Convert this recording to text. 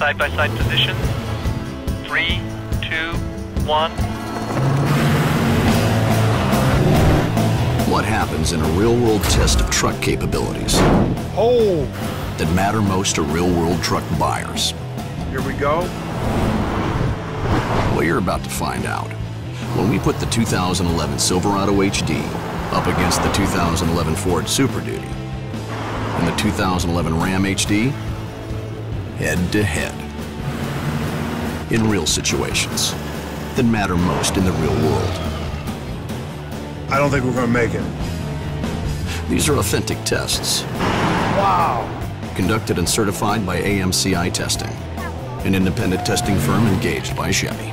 side-by-side position. 3, 2, 1. What happens in a real-world test of truck capabilities Oh, that matter most to real-world truck buyers? here we go. Well, you're about to find out. When we put the 2011 Silverado HD up against the 2011 Ford Super Duty and the 2011 Ram HD, head-to-head, in real situations that matter most in the real world. I don't think we're gonna make it. These are authentic tests, Wow. conducted and certified by AMCI Testing, an independent testing firm engaged by Chevy.